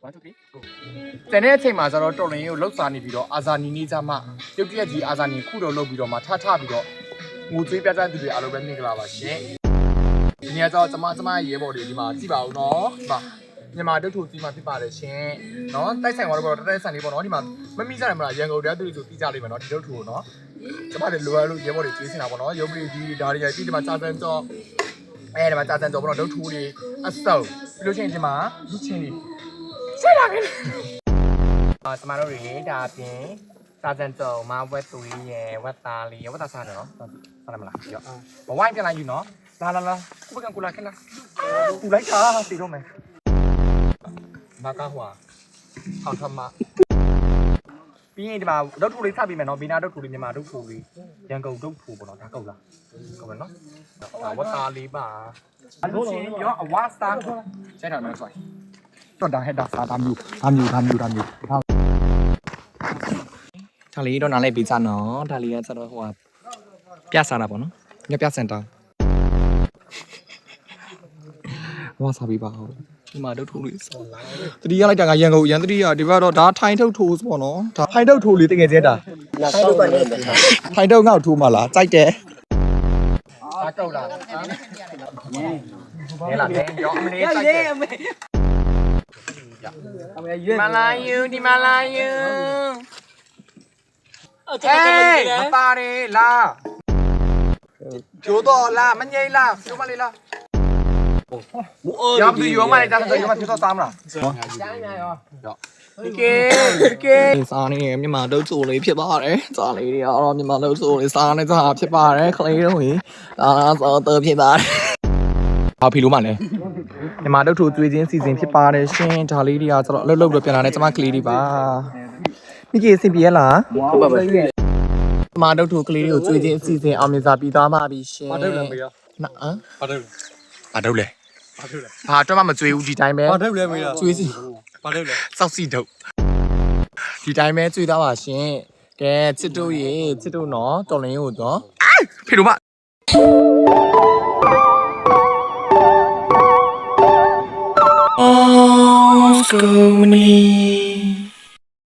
1 2 3 go တန်တဲ့အချိန်မှာကျတော့တော်လင်းကိုလှုပ်စာနေပြီးတော့အာဇာနီနေကြမှာပြုတ်ပြက်ကြီးအာဇာနီခုတော့လှုပ်ပြီးတော့မှထပြီးတော့ငိုသွေးပြတ်တဲ့သူတွေအားလုံးပဲမင်္ဂလာပါရှင်ဒီနေ့တော့ကျမရဲဘော်တွေဒီမှာကြည့်ပါဦးနော်ဒီမှာမြန်မာတုတ်ထူကြီးမှာဖြစ်ပါတယ်ရှင်နော်တိုက်ဆိုင်သွားတော့တိုက်ဆိုင်လေးပေါ့နော်ဒီမှာမမိကြတယ်မလားရန်ကုန်တဲသူတွေဆိုပြီးကြလိမ့်မယ်နော်ဒီတုတ်ထူကိုနော်ကျမတွေလိုအပ်လို့ရဲဘော်တွေကျွေးစင်တာပေါ့နော်ရုပ်ပရိကြီးဒါတွေပြီးဒီမှာကြာစံကြောဒီမှာကြာစံကြောပေါ့နော်တုတ်ထူတွေအစုပ်ပြီးလို့ရှိရင်ဒီမှာလူချင်းတွေဆက်လာခဲ့ကျမတို့တွေဒါအပြင်ကြာစံကြောမဝက်သွေးရယ်ဝက်သားလေးဝက်သားစားတယ်နော်စားတယ်မလားရောဘဝိုင်းပြန်လိုက်ယူနော်လာခုပကံကူလာခဲ့လားကူလိုက်တာတည်တော့မယ်ဘာကဟွာထောင်ထမပြီးရင်ဒီမှာဒုတ်ထူလေးထပ်ပြီးမယ်နော်ဘီနာဒုတ်ထူလေးမြန်မာဒုတ်ထူလေးရန်ကုန်ဒုတ်ထူပေါ့နော်ဒါကုတ်လားကုတ်မယ်နော်ဝတ်သားလေးပါအလို့ချင်းရောအဝါစတာဆက်ထားမယ်ဆိုတော့ဒါဟက်တာစားတာမျိုးဒါလေးတော့နားလိုက်ပေးကြနော်ဒါလေးကကျတော့ဟိုပြစားတာပေါ့နော်ညပြစင်တာဝါစားပြီးပါဟုတ်ဒီမှာဒုတ်ထိုးလေးစော်လာတတိယလိုက်တာကရန်ကုန်ရန်တတိယဒီဘက်တော့ဒါထိုင်ထုတ်ထိုးပေါ့နော်ဒါထိုင်ထုတ်ထိုးလေးတကယ်ကျဲတာထိုင်ထုတ်ကနေထိုင်ထုတ်ငေါ့ထိုးမှလားကြိုက်တယ်အားတော့လားနဲလားနဲရောအမလေးကြိုက်တယ်မလာယူဒီမလာယူမပါလေလားကျိုးတော့လားမငိမ့်လားကျိုးမလေးလား要不有嘛？你当时有嘛？听说啥嘛？โอเคစားနေမြန်မာတို့ချိုလေးဖြစ်ပါတယ်စားလေးတွေကတော့မြန်မာတို့ချိုလေးစားနေကြတာဖြစ်ပါတယ်ခလေးတို့ကြီးဒါဆိုတော့ဖြစ်ပါတယ်ဘာဖီလို့မှလဲမြန်မာတို့ထိုကျွေးချင်းစီစဉ်ဖြစ်ပါတယ်ရှင်ဒါလေးတွေကဆိုတော့လှုပ်လို့ပြန်လာတဲ့ကျမကလေးတွေပါမိကြီးအဆင်ပြေလားဟုတ်ပါပါမြန်မာတို့ထိုကလေးတွေကိုကျွေးချင်းစီစဉ်အောင်မြင်စွာပြီးသွားပါပြီရှင်ဘာတို့လဲမေးရဘာတို့လဲဘာတော့မှမကျွေးဘူးဒီတိုင်းပဲဘာထုတ်လဲမေးတာကျွေးစီဘာထုတ်လဲစောက်စီထုတ်ဒီတိုင်းပဲကျွေးသားပါရှင်ကဲချစ်တို့ရေချစ်တို့နော်တော်လင်းကိုတော့ဖေတို့မအော်စကူမနီ